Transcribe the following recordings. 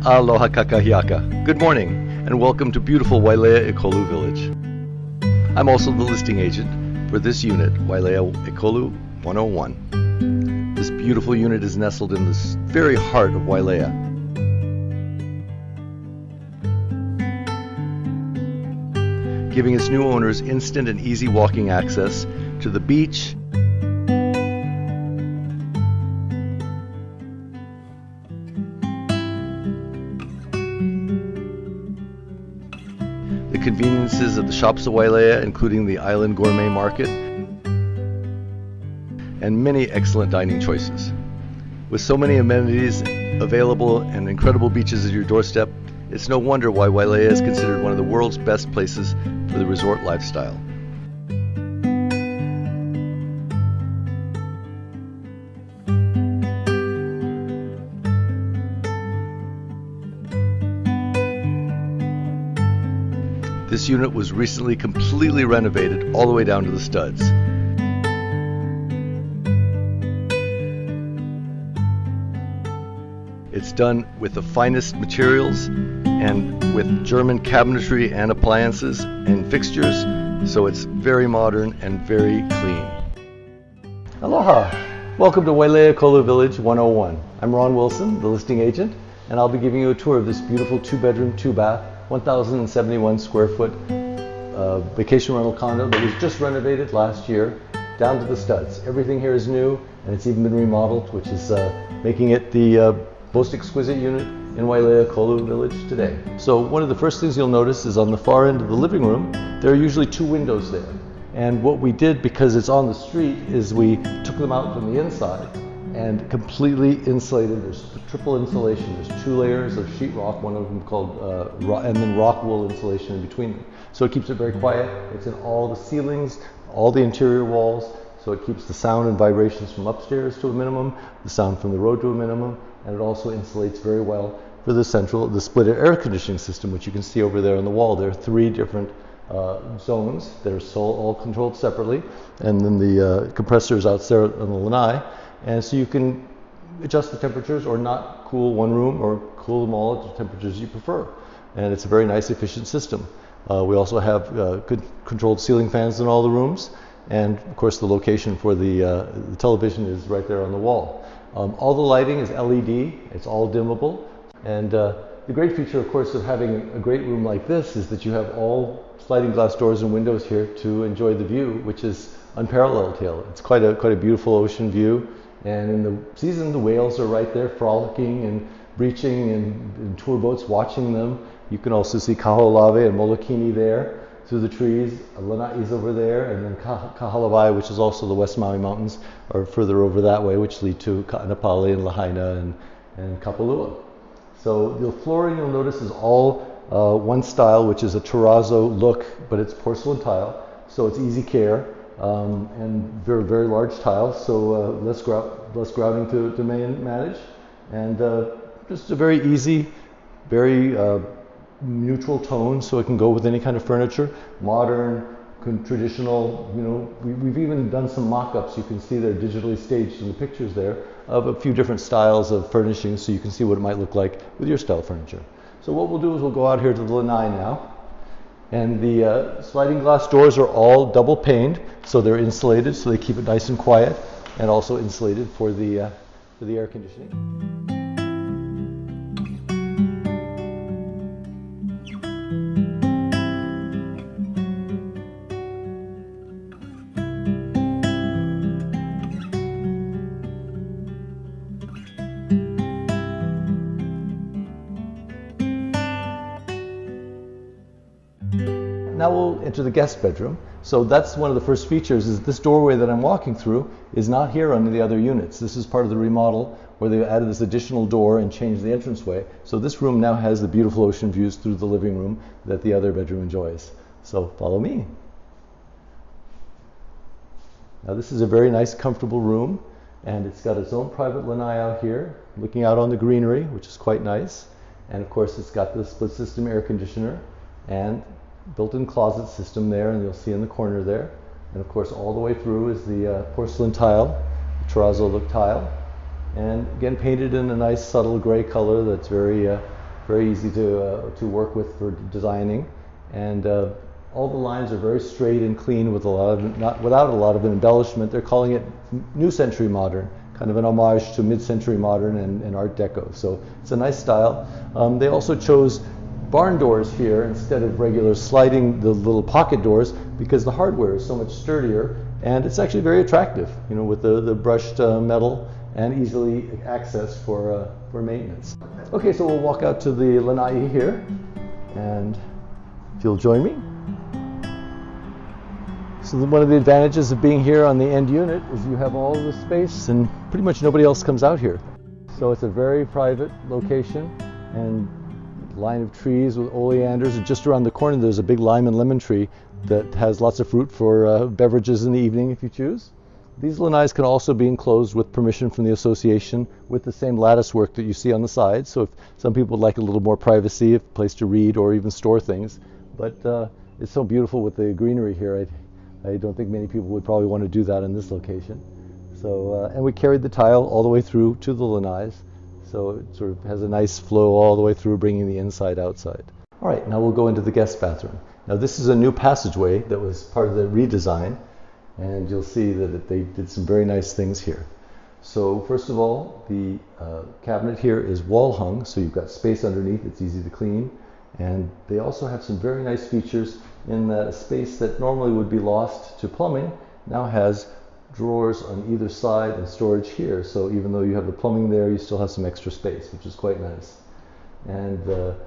Aloha kakahiaka. Good morning, and welcome to beautiful Wailea Ekolu village. I'm also the listing agent for this unit, Wailea Ekolu 101. This beautiful unit is nestled in the very heart of Wailea. Giving its new owners instant and easy walking access to the beach, the conveniences of the shops of Wailea, including the Island Gourmet Market, and many excellent dining choices. With so many amenities available and incredible beaches at your doorstep, it's no wonder why Wailea is considered one of the world's best places for the resort lifestyle. This unit was recently completely renovated all the way down to the studs. It's done with the finest materials and with German cabinetry and appliances and fixtures, so it's very modern and very clean. Aloha! Welcome to Wailea Ekolu Village 101. I'm Ron Wilson, the listing agent, and I'll be giving you a tour of this beautiful 2-bedroom, 2-bath, 1,071 square foot vacation rental condo that was just renovated last year down to the studs. Everything here is new, and it's even been remodeled, which is making it the most exquisite unit in Wailea Ekolu Village today. So one of the first things you'll notice is on the far end of the living room, there are usually 2 windows there. And what we did, because it's on the street, is we took them out from the inside and completely insulated. There's triple insulation. There's 2 layers of sheetrock, one of them called, and then rock wool insulation in between them. So it keeps it very quiet. It's in all the ceilings, all the interior walls, so it keeps the sound and vibrations from upstairs to a minimum, the sound from the road to a minimum, and it also insulates very well for the split air conditioning system, which you can see over there on the wall. There are 3 different zones that are all controlled separately, and then the compressor is out there on the lanai, and so you can adjust the temperatures or not cool one room or cool them all at the temperatures you prefer, and it's a very nice, efficient system. We also have good controlled ceiling fans in all the rooms, and of course the location for the television is right there on the wall. All the lighting is LED, it's all dimmable, and the great feature, of course, of having a great room like this is that you have all sliding glass doors and windows here to enjoy the view, which is unparalleled here. It's quite a beautiful ocean view, and in the season the whales are right there frolicking and breaching and tour boats watching them. You can also see Kaho'olawe and Molokini there through the trees. Lanai's over there, and then Kahalawai, which is also the West Maui Mountains, are further over that way, which lead to Ka'anapali and Lahaina and Kapalua. So the flooring, you'll notice, is all one style, which is a terrazzo look, but it's porcelain tile, so it's easy care, and very, very large tiles, so less grouting to manage, and just a very easy, very neutral tone, so it can go with any kind of furniture, modern, traditional. You know, we've even done some mock-ups. You can see they're digitally staged in the pictures there of a few different styles of furnishings, so you can see what it might look like with your style furniture. So what we'll do is we'll go out here to the lanai now, and the sliding glass doors are all double paned, so they're insulated, so they keep it nice and quiet, and also insulated for the air conditioning. Now we'll enter the guest bedroom. So that's one of the first features, is this doorway that I'm walking through is not here under the other units. This is part of the remodel where they added this additional door and changed the entranceway. So this room now has the beautiful ocean views through the living room that the other bedroom enjoys. So follow me. Now this is a very nice, comfortable room, and it's got its own private lanai out here, looking out on the greenery, which is quite nice. And of course it's got the split system air conditioner and built-in closet system there, and you'll see in the corner there. And of course, all the way through is the porcelain tile, terrazzo look tile. And again, painted in a nice subtle gray color that's very, very easy to work with for designing. And all the lines are very straight and clean with without a lot of embellishment. They're calling it New Century Modern, kind of an homage to mid-century modern and Art Deco. So it's a nice style. They also chose barn doors here instead of regular sliding the little pocket doors because the hardware is so much sturdier and it's actually very attractive, you know, with the brushed metal and easily accessed for maintenance. Okay, so we'll walk out to the lanai here, and if you'll join me. So one of the advantages of being here on the end unit is you have all the space and pretty much nobody else comes out here. So it's a very private location and line of trees with oleanders, and just around the corner there's a big lime and lemon tree that has lots of fruit for beverages in the evening if you choose. These lanais can also be enclosed with permission from the association with the same lattice work that you see on the side. So if some people would like a little more privacy, a place to read or even store things. But it's so beautiful with the greenery here. I don't think many people would probably want to do that in this location. So, and we carried the tile all the way through to the lanais. So it sort of has a nice flow all the way through, bringing the inside outside. All right, now we'll go into the guest bathroom. Now this is a new passageway that was part of the redesign, and you'll see that they did some very nice things here. So first of all, the cabinet here is wall hung, so you've got space underneath, it's easy to clean. And they also have some very nice features in that a space that normally would be lost to plumbing now has drawers on either side and storage here. So even though you have the plumbing there, you still have some extra space, which is quite nice. And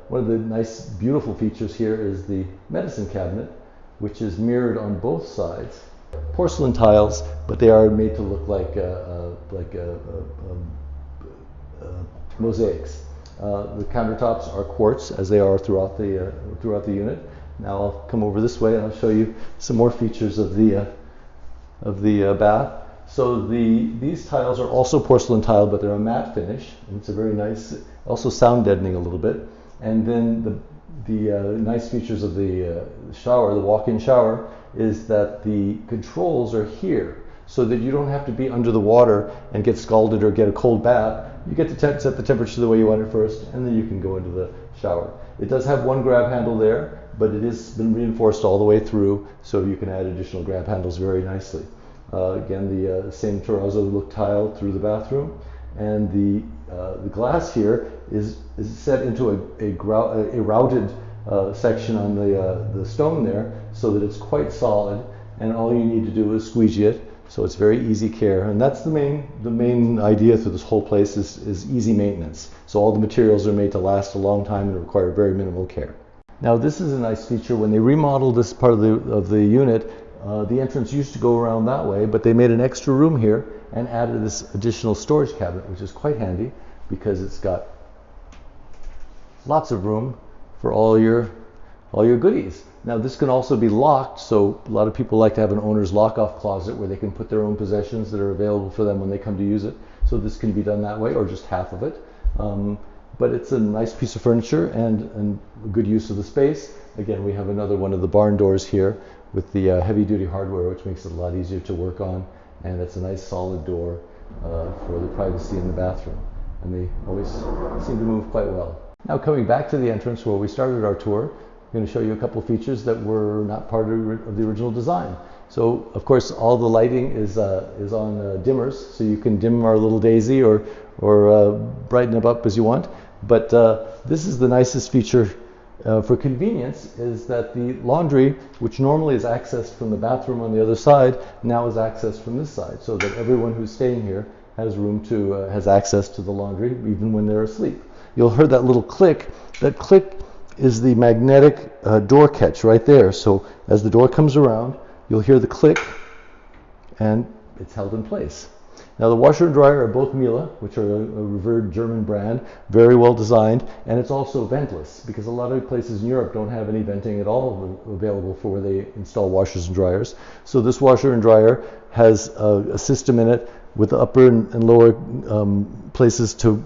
one of the nice, beautiful features here is the medicine cabinet, which is mirrored on both sides. Porcelain tiles, but they are made to look like mosaics. The countertops are quartz, as they are throughout the unit. Now I'll come over this way and I'll show you some more features of the bath. So these tiles are also porcelain tile, but they're a matte finish, and it's a very nice, also sound deadening a little bit. And then the nice features of the shower, the walk-in shower, is that the controls are here, so that you don't have to be under the water and get scalded or get a cold bath. You get to set the temperature the way you want it first, and then you can go into the shower. It does have one grab handle there, but it has been reinforced all the way through, so you can add additional grab handles very nicely. Again, the same terrazzo look tile through the bathroom, and the glass here is set into a routed section on the stone there, so that it's quite solid, and all you need to do is squeegee it. So it's very easy care, and that's the main idea through this whole place is easy maintenance. So all the materials are made to last a long time and require very minimal care. Now this is a nice feature. When they remodeled this part of the unit, the entrance used to go around that way, but they made an extra room here and added this additional storage cabinet, which is quite handy because it's got lots of room for all your goodies. Now this can also be locked, so a lot of people like to have an owner's lock-off closet where they can put their own possessions that are available for them when they come to use it. So this can be done that way, or just half of it. But it's a nice piece of furniture and a good use of the space. Again, we have another one of the barn doors here with the heavy-duty hardware, which makes it a lot easier to work on. And it's a nice solid door for the privacy in the bathroom. And they always seem to move quite well. Now coming back to the entrance where we started our tour, I'm going to show you a couple features that were not part of the original design. So of course all the lighting is on dimmers, so you can dim our little daisy or brighten it up as you want. But this is the nicest feature for convenience, is that the laundry, which normally is accessed from the bathroom on the other side, now is accessed from this side, so that everyone who's staying here has has access to the laundry even when they're asleep. You'll hear that little click. That click is the magnetic door catch right there. So as the door comes around, you'll hear the click and it's held in place. Now the washer and dryer are both Miele, which are a revered German brand, very well designed, and it's also ventless because a lot of places in Europe don't have any venting at all available for where they install washers and dryers. So this washer and dryer has a system in it with upper and lower places to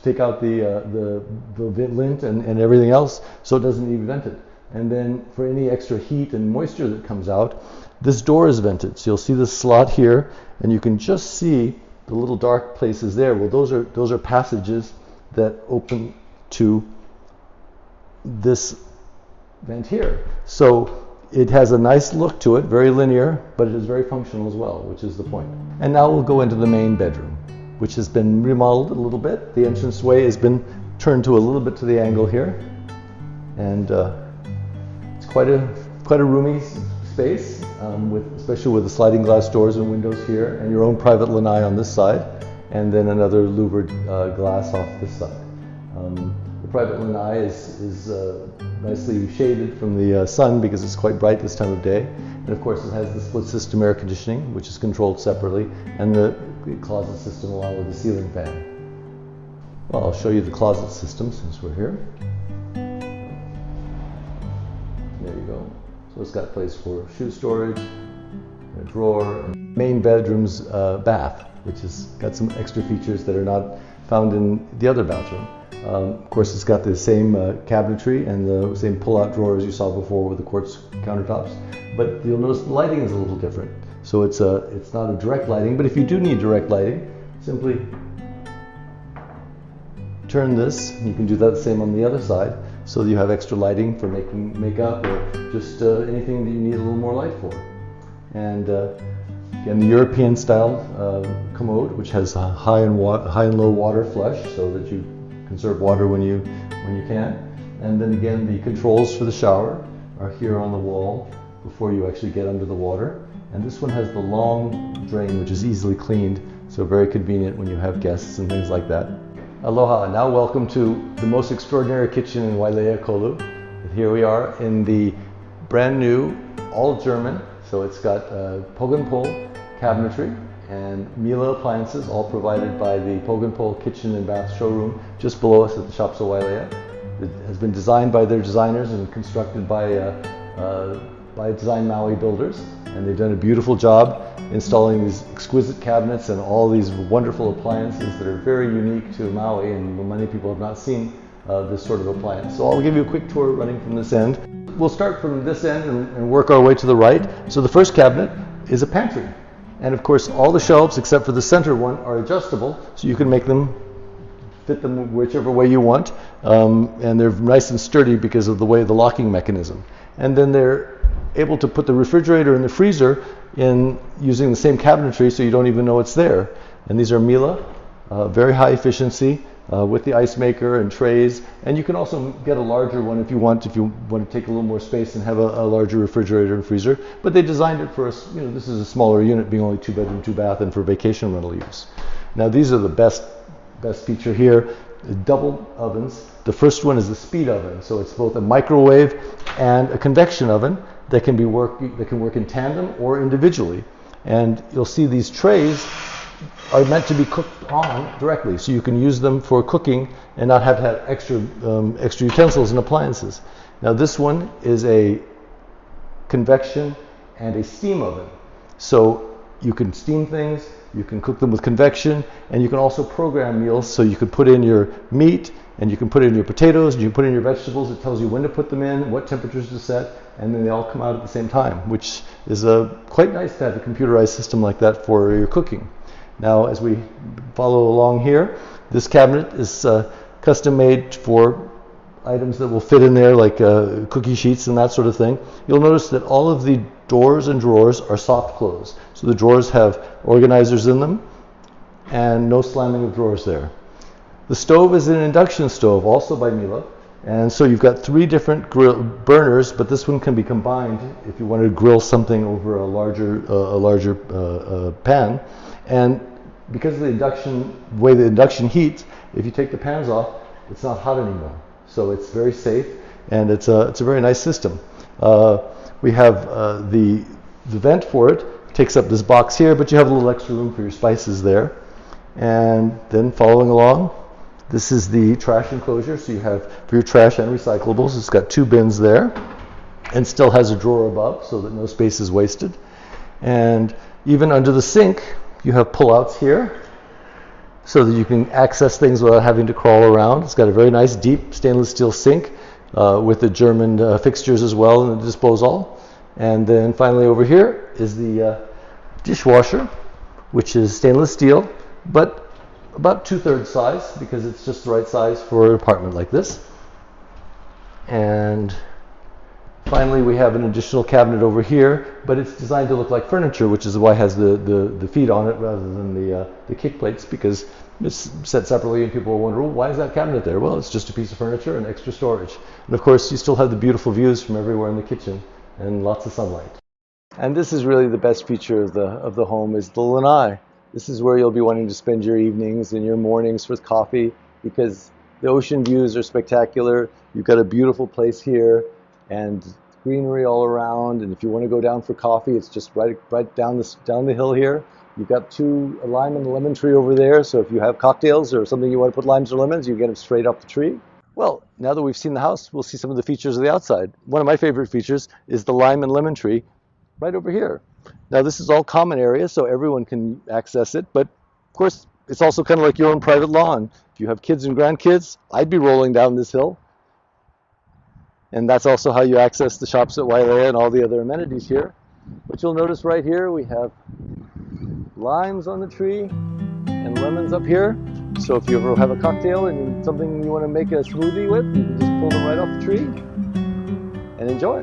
take out the lint and everything else, so it doesn't need vented. And then for any extra heat and moisture that comes out, this door is vented. So you'll see this slot here, and you can just see the little dark places there. Well, those are passages that open to this vent here. So it has a nice look to it, very linear, but it is very functional as well, which is the point. And now we'll go into the main bedroom, which has been remodeled a little bit. The entranceway has been turned to a little bit to the angle here, and it's quite a roomy space, especially with the sliding glass doors and windows here, and your own private lanai on this side, and then another louvered glass off this side. The private lanai is nicely shaded from the sun because it's quite bright this time of day, and of course it has the split system air conditioning, which is controlled separately, and the closet system along with the ceiling fan. Well, I'll show you the closet system since we're here. There you go. So it's got a place for shoe storage, a drawer, and main bedroom's bath, which has got some extra features that are not found in the other bathroom. Of course, it's got the same cabinetry and the same pull-out drawers you saw before with the quartz countertops, but you'll notice the lighting is a little different. So it's not a direct lighting, but if you do need direct lighting, simply turn this, and you can do that the same on the other side, so that you have extra lighting for making makeup or just anything that you need a little more light for. And again, the European style commode, which has a high and low water flush, so that you conserve water when you can. And then again, the controls for the shower are here on the wall before you actually get under the water. And this one has the long drain, which is easily cleaned, so very convenient when you have guests and things like that. Aloha, now welcome to the most extraordinary kitchen in Wailea Ekolu. Here we are in the brand new, all German, so it's got Pogenpol cabinetry and Miele appliances, all provided by the Pogenpol kitchen and bath showroom just below us at the Shops of Wailea. It has been designed by their designers and constructed by Design Maui builders, and they've done a beautiful job installing these exquisite cabinets and all these wonderful appliances that are very unique to Maui, and many people have not seen this sort of appliance. So I'll give you a quick tour running from this end. We'll start from this end and work our way to the right. So the first cabinet is a pantry. And of course, all the shelves except for the center one are adjustable, so you can fit them whichever way you want. And they're nice and sturdy because of the locking mechanism. And then they're able to put the refrigerator and the freezer in using the same cabinetry, so you don't even know it's there. And these are Miele, very high efficiency with the ice maker and trays. And you can also get a larger one if you want to take a little more space and have a larger refrigerator and freezer. But they designed it for us. This is a smaller unit, being only 2 bedroom, 2 bath, and for vacation rental use. Now these are the best feature here. Double ovens. The first one is the speed oven, so it's both a microwave and a convection oven that can work in tandem or individually. And you'll see these trays are meant to be cooked on directly, so you can use them for cooking and not have to have extra utensils and appliances. Now this one is a convection and a steam oven, so you can steam things, you can cook them with convection, and you can also program meals, so you could put in your meat, and you can put in your potatoes, and you can put in your vegetables. It tells you when to put them in, what temperatures to set, and then they all come out at the same time, which is quite nice to have a computerized system like that for your cooking. Now, as we follow along here, this cabinet is custom made for items that will fit in there, like cookie sheets and that sort of thing. You'll notice that all of the doors and drawers are soft close. So the drawers have organizers in them and no slamming of drawers there. The stove is an induction stove, also by Miele. And so you've got 3 different grill burners, but this one can be combined if you want to grill something over a larger pan. And because of the way the induction heats, if you take the pans off, it's not hot anymore. So it's very safe, and it's a very nice system. We have the vent for it takes up this box here, but you have a little extra room for your spices there. And then following along, this is the trash enclosure, so you have for your trash and recyclables. It's got 2 bins there, and still has a drawer above so that no space is wasted. And even under the sink, you have pull-outs here so that you can access things without having to crawl around. It's got a very nice deep stainless steel sink. with the German fixtures as well and the disposal. And then finally over here is the dishwasher, which is stainless steel, but about 2/3 size because it's just the right size for an apartment like this. And finally, we have an additional cabinet over here, but it's designed to look like furniture, which is why it has the feet on it rather than the kick plates, because it's set separately and people will wonder, well, why is that cabinet there? Well, it's just a piece of furniture and extra storage. And of course, you still have the beautiful views from everywhere in the kitchen and lots of sunlight. And this is really the best feature of the home is the lanai. This is where you'll be wanting to spend your evenings and your mornings with coffee, because the ocean views are spectacular. You've got a beautiful place here and greenery all around. And if you want to go down for coffee, it's just right down the hill here. You've got a lime and a lemon tree over there. So if you have cocktails or something you want to put limes or lemons, you get them straight off the tree. Well, now that we've seen the house, we'll see some of the features of the outside. One of my favorite features is the lime and lemon tree right over here. Now this is all common area, so everyone can access it, but of course it's also kind of like your own private lawn. If you have kids and grandkids, I'd be rolling down this hill. And that's also how you access the shops at Wailea and all the other amenities here. But you'll notice right here we have limes on the tree and lemons up here. So if you ever have a cocktail and something you want to make a smoothie with, you can just pull them right off the tree and enjoy.